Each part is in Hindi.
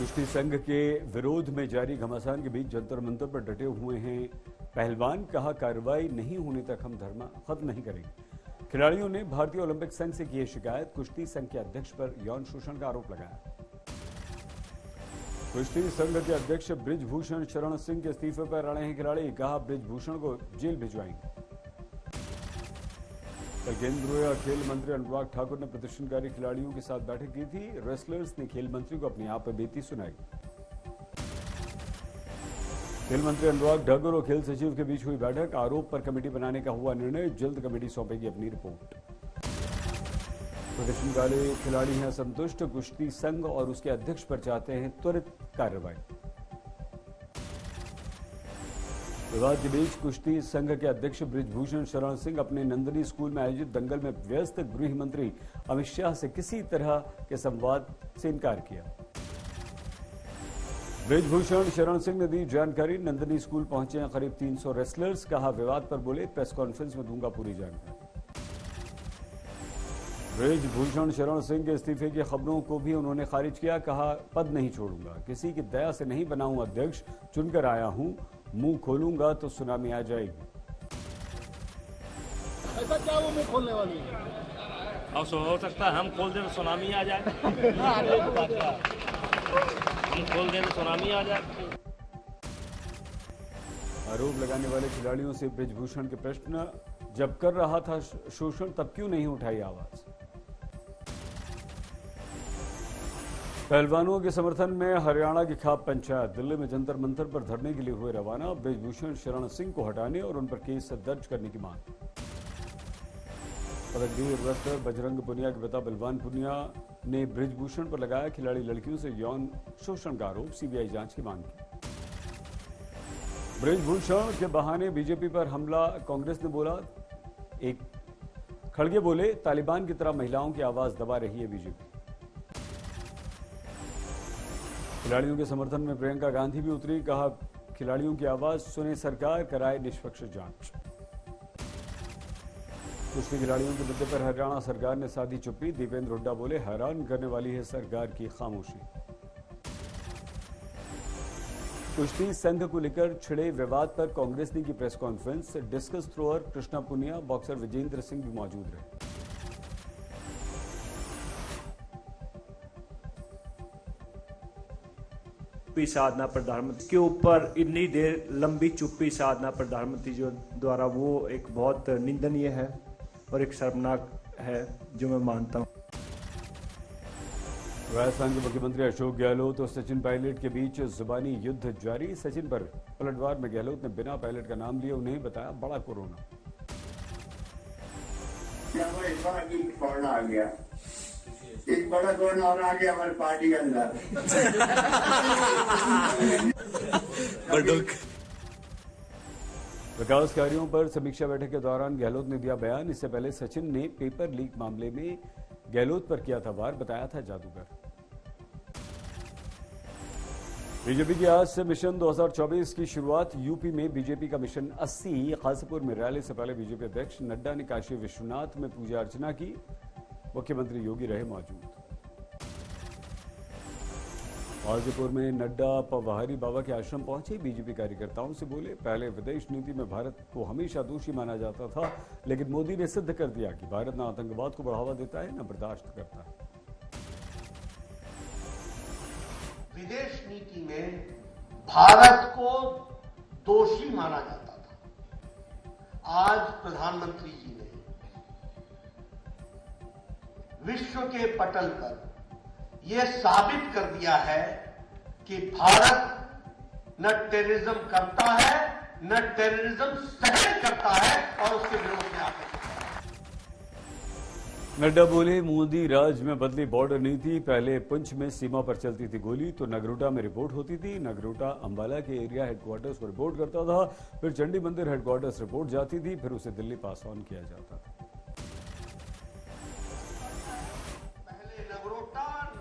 कुश्ती संघ के विरोध में जारी घमासान के बीच जंतर मंतर पर डटे हुए हैं पहलवान। कहा, कार्रवाई नहीं होने तक हम धरना खत्म नहीं करेंगे। खिलाड़ियों ने भारतीय ओलंपिक संघ से की है शिकायत। कुश्ती संघ के अध्यक्ष पर यौन शोषण का आरोप लगाया। कुश्ती संघ के अध्यक्ष बृजभूषण शरण सिंह के इस्तीफे पर अड़े हैं खिलाड़ी। कहा, बृजभूषण को जेल भिजवाएंगे। कल केंद्रीय खेल मंत्री अनुराग ठाकुर ने प्रदर्शनकारी खिलाड़ियों के साथ बैठक की थी। रेसलर्स ने खेल मंत्री को अपनी आप बीती सुनाई। खेल मंत्री अनुराग ठाकुर और खेल सचिव के बीच हुई बैठक। आरोप पर कमेटी बनाने का हुआ निर्णय। जल्द कमेटी सौंपेगी अपनी रिपोर्ट। प्रदर्शनकारी खिलाड़ी हैं असंतुष्ट। कुश्ती संघ और उसके अध्यक्ष पर चाहते हैं त्वरित कार्रवाई। विवाद के बीच कुश्ती संघ के अध्यक्ष बृजभूषण शरण सिंह अपने नंदनी स्कूल में आयोजित दंगल में व्यस्त। गृह मंत्री अमित शाह से किसी तरह के संवाद से इनकार किया। बृजभूषण शरण सिंह ने दी जानकारी। नंदनी स्कूल पहुंचे हैं करीब 300 रेसलर्स। कहा, विवाद पर बोले, प्रेस कॉन्फ्रेंस में दूंगा पूरी जानकारी। बृजभूषण शरण सिंह के इस्तीफे की खबरों को भी उन्होंने खारिज किया। कहा, पद नहीं छोड़ूंगा, किसी की दया से नहीं बना हूं अध्यक्ष, चुनकर आया हूं, मुंह खोलूंगा तो सुनामी आ जाएगी। ऐसा क्या वो मुंह खोलने वाली है? अब हो सकता है हम खोल दें तो सुनामी आ जाए। हम खोल दें तो सुनामी आ जाए। आरोप लगाने वाले खिलाड़ियों से बृजभूषण के प्रश्न, जब कर रहा था शोषण तब क्यों नहीं उठाई आवाज। पहलवानों के समर्थन में हरियाणा की खाप पंचायत दिल्ली में जंतर मंतर पर धरने के लिए हुए रवाना। बृजभूषण शरण सिंह को हटाने और उन पर केस दर्ज करने की मांग। पदकवीर रेसलर बजरंग पुनिया के पिता बलवान पुनिया ने बृजभूषण पर लगाया खिलाड़ी लड़कियों से यौन शोषण का आरोप। सीबीआई जांच की मांग की। बृजभूषण के बहाने बीजेपी पर हमला। कांग्रेस ने बोला, एक खड़गे बोले, तालिबान की तरह महिलाओं की आवाज दबा रही है बीजेपी। खिलाड़ियों के समर्थन में प्रियंका गांधी भी उतरी। कहा, खिलाड़ियों की आवाज सुने सरकार, कराए निष्पक्ष जांच। कुश्ती खिलाड़ियों के मुद्दे पर हरियाणा सरकार ने साधी चुप्पी। दीपेंद्र हुड्डा बोले, हैरान करने वाली है सरकार की खामोशी। कुश्ती संघ को लेकर छिड़े विवाद पर कांग्रेस ने की press conference. Discus thrower Krishna Poonia, boxer Vijender Singh भी मौजूद रहे। चुप्पी साधना प्रधानमंत्री के ऊपर इतनी देर लंबी चुप्पी साधना प्रधानमंत्री जो द्वारा, वो एक बहुत निंदनीय है और एक शर्मनाक है, जो मैं मानता हूं। राजस्थान के मुख्यमंत्री अशोक गहलोत और सचिन पायलट के बीच जुबानी युद्ध जारी। सचिन पर पलटवार में गहलोत ने बिना पायलट का नाम लिया, उन्हें बताया बड़ा कोरोना। आ गया, एक बड़ा कोरोना और आ गया हमारी पार्टी के अंदर। विकास कार्यों पर समीक्षा बैठक के दौरान गहलोत ने दिया बयान। इससे पहले सचिन ने पेपर लीक मामले में गहलोत पर किया था वार, बताया था जादूगर। बीजेपी की आज से मिशन 2024 की शुरुआत। यूपी में बीजेपी का मिशन 80। खासपुर में रैली से पहले बीजेपी अध्यक्ष नड्डा ने काशी विश्वनाथ में पूजा अर्चना की। मुख्यमंत्री योगी रहे मौजूद। गाजीपुर में नड्डा पवाहरी बाबा के आश्रम पहुंचे। बीजेपी कार्यकर्ताओं से बोले, पहले विदेश नीति में भारत को हमेशा दोषी माना जाता था, लेकिन मोदी ने सिद्ध कर दिया कि भारत न आतंकवाद को बढ़ावा देता है न बर्दाश्त करता है। विदेश नीति में भारत को दोषी माना जाता था। आज प्रधानमंत्री जी ने विश्व के पटल पर यह साबित कर दिया है कि भारत न टेररिज्म करता है, न टेररिज्म सहन करता है और उसके विरोध में आता है। नड्डा बोले, मोदी राज में बदली बॉर्डर नीति। पहले पुंछ में सीमा पर चलती थी गोली तो नगरोटा में रिपोर्ट होती थी। नगरोटा अंबाला के एरिया हेडक्वार्टर्स को रिपोर्ट करता था, फिर चंडी मंदिर हेडक्वार्टर्स रिपोर्ट जाती थी, फिर उसे दिल्ली पास ऑन किया जाता था।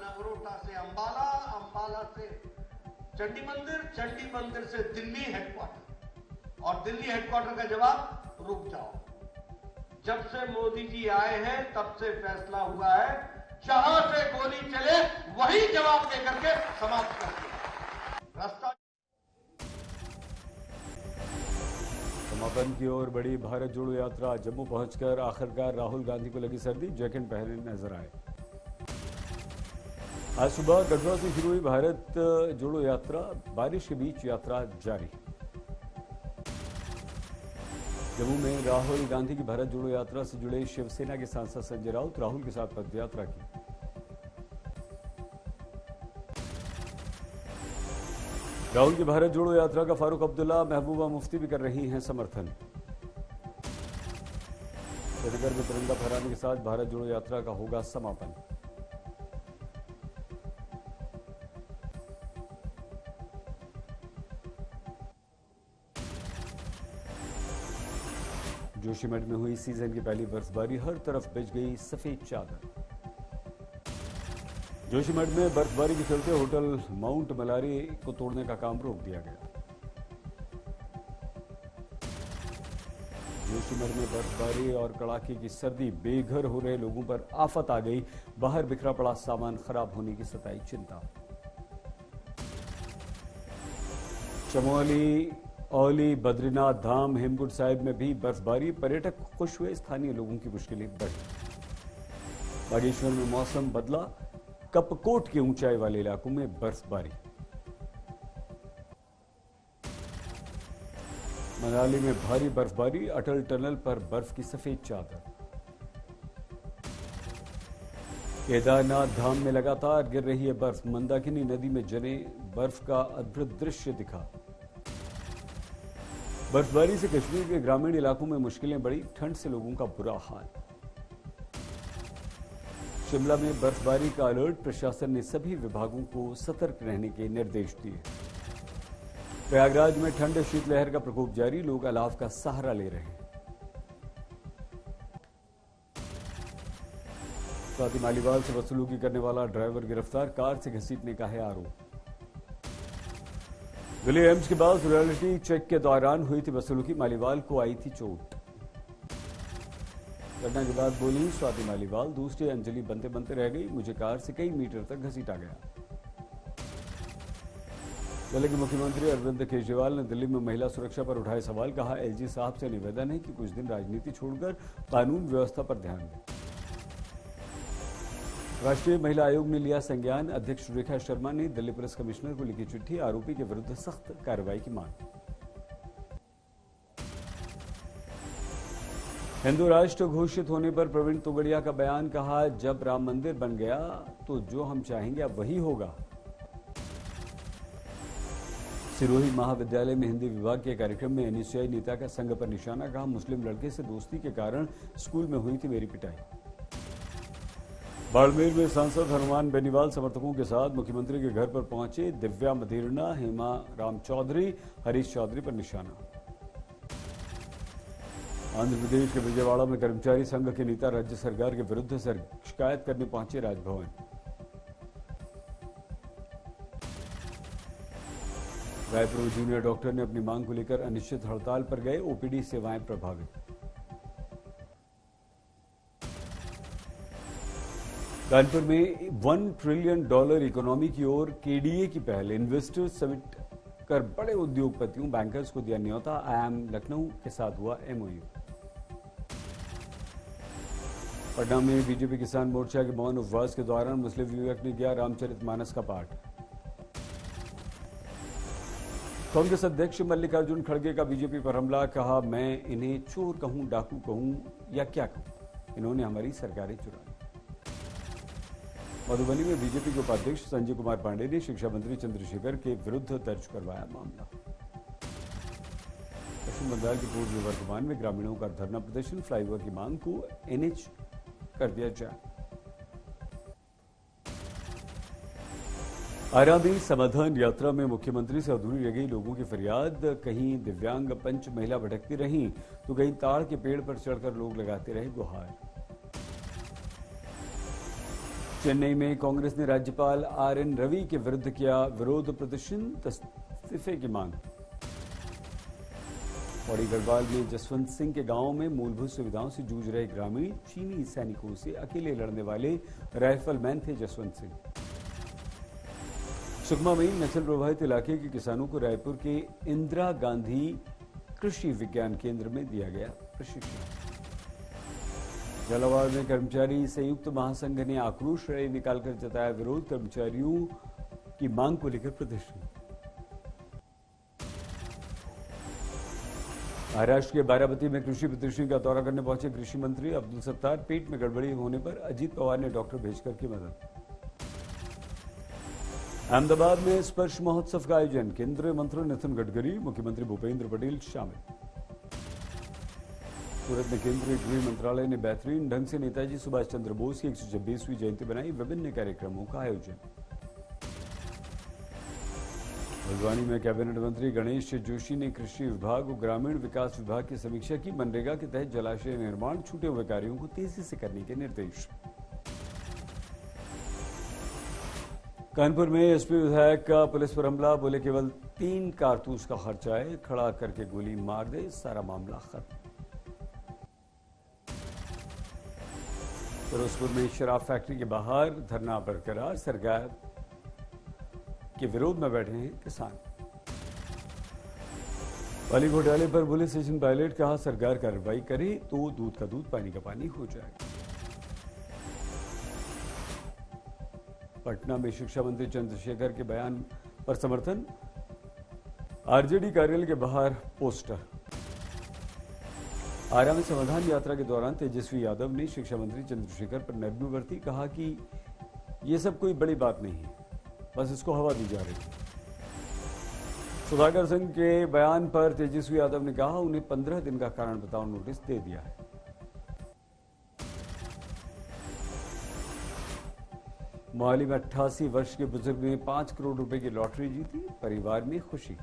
नगरोटा से अंबाला, अंबाला से चंडी मंदिर से दिल्ली हेडक्वार्टर, और दिल्ली हेडक्वार्टर का जवाब, रुक जाओ। जब से मोदी जी आए हैं तब से फैसला हुआ है, जहां से गोली चले वही जवाब देकर के समाप्त कर समापन की ओर बढ़ी भारत जोड़ो यात्रा। जम्मू पहुंचकर आखिरकार राहुल गांधी को लगी सर्दी, जैकेट पहने नजर आए। आज सुबह गढ़वा से शुरू हुई भारत जोड़ो यात्रा, बारिश के बीच यात्रा जारी। जम्मू में राहुल गांधी की भारत जोड़ो यात्रा से जुड़े शिवसेना के सांसद संजय राउत राहुल के साथ पदयात्रा की। राहुल की भारत जोड़ो यात्रा का फारूक अब्दुल्ला, महबूबा मुफ्ती भी कर रही हैं समर्थन। श्रीनगर में तिरंगा फहराने के साथ भारत जोड़ो यात्रा का होगा समापन। जोशीमठ में हुई सीजन की पहली बर्फबारी, हर तरफ बिछ गई सफेद चादर। जोशीमठ में बर्फबारी के चलते होटल माउंट मलारी को तोड़ने का काम रोक दिया गया। जोशीमठ में बर्फबारी और कड़ाके की सर्दी, बेघर हो रहे लोगों पर आफत आ गई। बाहर बिखरा पड़ा सामान खराब होने की सताई चिंता। चमोली, औली, बद्रीनाथ धाम, हेमकुंड साहिब में भी बर्फबारी, पर्यटक खुश हुए, स्थानीय लोगों की मुश्किलें बढ़ी। बागेश्वर में मौसम बदला, कपकोट के ऊंचाई वाले इलाकों में बर्फबारी। मनाली में भारी बर्फबारी, अटल टनल पर बर्फ की सफेद चादर। केदारनाथ धाम में लगातार गिर रही है बर्फ, मंदाकिनी नदी में जमे बर्फ का अद्भुत दृश्य दिखा। बर्फबारी से कश्मीर के ग्रामीण इलाकों में मुश्किलें बढ़ी, ठंड से लोगों का बुरा हाल। शिमला में बर्फबारी का अलर्ट, प्रशासन ने सभी विभागों को सतर्क रहने के निर्देश दिए। प्रयागराज में ठंड शीतलहर का प्रकोप जारी, लोग अलाव का सहारा ले रहे हैं। स्वाति मालीवाल से बदसलूकी करने वाला ड्राइवर गिरफ्तार, कार से घसीटने का है आरोप। दिल्ली एम्स के बाद रियलिटी चेक के दौरान हुई थी बदसलूकी, मालीवाल को आई थी चोट। घटना के बाद बोली स्वाति मालीवाल, दूसरी अंजलि बनते बनते रह गई, मुझे कार से कई मीटर तक घसीटा गया। दिल्ली के मुख्यमंत्री अरविंद केजरीवाल ने दिल्ली में महिला सुरक्षा पर उठाए सवाल, कहा एलजी साहब से निवेदन है कि कुछ दिन राजनीति छोड़कर कानून व्यवस्था पर ध्यान दें। राष्ट्रीय महिला आयोग ने लिया संज्ञान, अध्यक्ष रेखा शर्मा ने दिल्ली पुलिस कमिश्नर को लिखी चिट्ठी, आरोपी के विरुद्ध सख्त कार्रवाई की मांग। हिंदू राष्ट्र घोषित होने पर प्रवीण तोगड़िया का बयान, कहा जब राम मंदिर बन गया तो जो हम चाहेंगे अब वही होगा। सिरोही महाविद्यालय में हिंदी विभाग के कार्यक्रम में एनएसयूआई नेता का संघ पर निशाना, कहा मुस्लिम लड़के से दोस्ती के कारण स्कूल में हुई थी मेरी पिटाई। बाड़मेर में सांसद हनुमान बेनीवाल समर्थकों के साथ मुख्यमंत्री के घर पर पहुंचे, दिव्या मधीरना, हेमा राम चौधरी, हरीश चौधरी पर निशाना। आंध्र प्रदेश के विजयवाड़ा में कर्मचारी संघ के नेता राज्य सरकार के विरुद्ध शिकायत करने पहुंचे राजभवन। रायपुर में जूनियर डॉक्टर ने अपनी मांग को लेकर अनिश्चित हड़ताल पर गए, ओपीडी सेवाएं प्रभावित। कानपुर में $1 ट्रिलियन इकोनॉमी की ओर केडीए की पहल, इन्वेस्टर्स समिट कर बड़े उद्योगपतियों बैंकर्स को दिया न्योता, आईआईएम लखनऊ के साथ हुआ एमओयू। पटना में बीजेपी किसान मोर्चा के मौन उपवास के दौरान मुस्लिम युवक ने किया रामचरितमानस का पाठ। कांग्रेस अध्यक्ष मल्लिकार्जुन खड़गे का बीजेपी पर हमला, कहा मैं इन्हें चोर कहूं, डाकू कहूं या क्या कहूं, इन्होंने हमारी सरकारें चुराई। मधुबनी में बीजेपी के उपाध्यक्ष संजय कुमार पांडे ने शिक्षा मंत्री चंद्रशेखर के विरुद्ध दर्ज करवाया मामला। पश्चिम बंगाल के पूर्व वर्तमान में ग्रामीणों का धरना प्रदर्शन, फ्लाईओवर की मांग को एनएच कर दिया जाए। आरामी समाधान यात्रा में मुख्यमंत्री से अधूरी रह गई लोगों की फरियाद, कहीं दिव्यांग पंच महिला भटकती रहीं तो कहीं ताड़ के पेड़ पर चढ़कर लोग लगाते रहे गुहार। चेन्नई में कांग्रेस ने राज्यपाल आरएन रवि के विरुद्ध किया विरोध प्रदर्शन, इस्तीफे की मांग। पौड़ी गढ़वाल में जसवंत सिंह के गांव में मूलभूत सुविधाओं से जूझ रहे ग्रामीण, चीनी सैनिकों से अकेले लड़ने वाले राइफलमैन थे जसवंत सिंह। सुकमा में नक्सल प्रभावित इलाके के किसानों को रायपुर के इंदिरा गांधी कृषि विज्ञान केंद्र में दिया गया प्रशिक्षण। झालावाड़ में कर्मचारी संयुक्त महासंघ ने आक्रोश रैली निकालकर जताया विरोध, कर्मचारियों की मांग को लेकर प्रदर्शन। महाराष्ट्र के बाराबती में कृषि प्रदर्शनी का दौरा करने पहुंचे कृषि मंत्री अब्दुल सत्तार। पेट में गड़बड़ी होने पर अजीत पवार ने डॉक्टर भेजकर की मदद। अहमदाबाद में स्पर्श महोत्सव का आयोजन, केंद्रीय मंत्री नितिन गडकरी, मुख्यमंत्री भूपेंद्र पटेल शामिल। सूरत में केंद्रीय गृह मंत्रालय ने बेहतरीन ढंग से नेताजी सुभाष चंद्र बोस की 126वीं जयंती बनाई, विभिन्न कार्यक्रमों का आयोजन। हल्द्वानी में कैबिनेट मंत्री गणेश जोशी ने कृषि विभाग और ग्रामीण विकास विभाग की समीक्षा की। मनरेगा के तहत जलाशय निर्माण छूटे हुए कार्यों को तेजी से करने के निर्देश। कानपुर में एसपी विधायक का पुलिस पर हमला, बोले केवल 3 कारतूस का खर्चा है, खड़ा करके गोली मार दे, सारा मामला खत्म। फिरोजपुर में शराब फैक्ट्री के बाहर धरना बरकरार, सरकार के विरोध में बैठे हैं किसान। पाली घोटाले पर पुलिस स्टेशन पायलट, कहा सरकार कार्रवाई करे तो दूध का दूध पानी का पानी हो जाएगा। पटना में शिक्षा मंत्री चंद्रशेखर के बयान पर समर्थन, आरजेडी कार्यालय के बाहर पोस्टर। आरा में संविधान यात्रा के दौरान तेजस्वी यादव ने शिक्षा मंत्री चंद्रशेखर पर नरमी बरती, कहा कि यह सब कोई बड़ी बात नहीं है, बस इसको हवा दी जा रही है। सुधाकर सिंह के बयान पर तेजस्वी यादव ने कहा उन्हें 15 दिन का कारण बताओ नोटिस दे दिया है। मोहाली में 88 वर्ष के बुजुर्ग ने 5 करोड़ रुपए की लॉटरी जीती, परिवार में खुशी।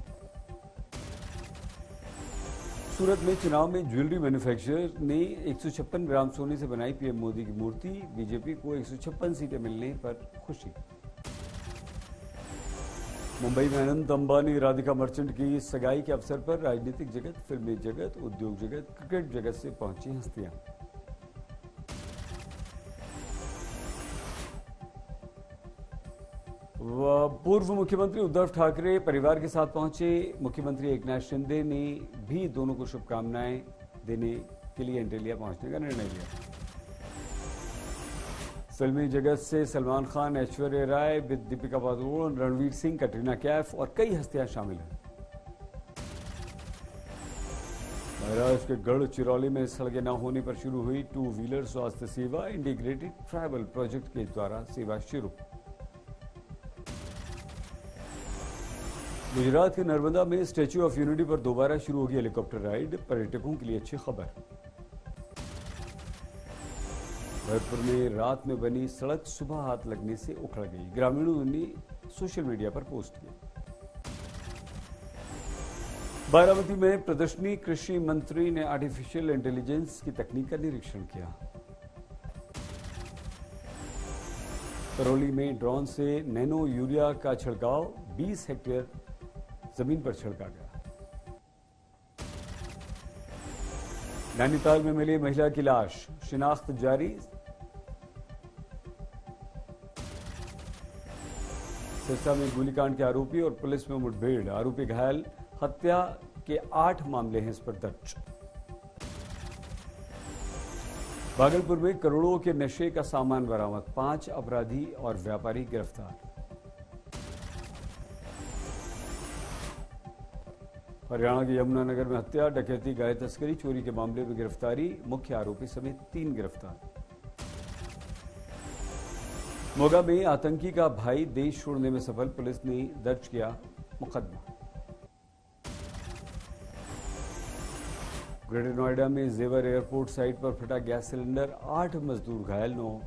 सूरत में चुनाव में ज्वेलरी मैन्युफैक्चरर ने 156 ग्राम सोने से बनाई पीएम मोदी की मूर्ति, बीजेपी को 156 सीटें मिलने पर खुशी। मुंबई में अनंत अंबानी राधिका मर्चेंट की सगाई के अवसर पर राजनीतिक जगत, फिल्मी जगत, उद्योग जगत, क्रिकेट जगत से पहुंची हस्तियां। पूर्व मुख्यमंत्री उद्धव ठाकरे परिवार के साथ पहुंचे, मुख्यमंत्री एकनाथ शिंदे ने भी दोनों को शुभकामनाएं देने के लिए इंडिया पहुंचने का निर्णय लिया। फिल्मी जगत से सलमान खान, ऐश्वर्या राय, दीपिका पादुकोण, रणवीर सिंह, कटरीना कैफ और कई हस्तियां शामिल हैं। महाराष्ट्र के गढ़चिरौली में सड़कें न होने पर शुरू हुई 2 व्हीलर स्वास्थ्य सेवा, इंटीग्रेटेड ट्रैवल प्रोजेक्ट के द्वारा सेवा शुरू। गुजरात के नर्मदा में स्टैच्यू ऑफ यूनिटी पर दोबारा शुरू होगी हेलीकॉप्टर राइड, पर्यटकों के लिए अच्छी खबर। भरतपुर में रात में बनी सड़क सुबह हाथ लगने से उखड़ गई, ग्रामीणों ने सोशल मीडिया पर पोस्ट किया। बारामती में प्रदर्शनी, कृषि मंत्री ने आर्टिफिशियल इंटेलिजेंस की तकनीक का निरीक्षण किया। करौली में ड्रोन से नैनो यूरिया का छिड़काव, 20 हेक्टेयर जमीन पर छिड़का गया। नैनीताल में मिली महिला की लाश, शिनाख्त जारी। सिरसा में गोलीकांड के आरोपी और पुलिस में मुठभेड़, आरोपी घायल, हत्या के 8 मामले हैं इस पर दर्ज। भागलपुर में करोड़ों के नशे का सामान बरामद, 5 अपराधी और व्यापारी गिरफ्तार। हरियाणा के यमुनानगर में हत्या, डकैती, गाय तस्करी, चोरी के मामले में गिरफ्तारी, मुख्य आरोपी समेत 3 गिरफ्तार। मोगा में आतंकी का भाई देश छोड़ने में सफल, पुलिस ने दर्ज किया मुकदमा। ग्रेटर नोएडा में जेवर एयरपोर्ट साइट पर फटा गैस सिलेंडर, 8 मजदूर घायल, 9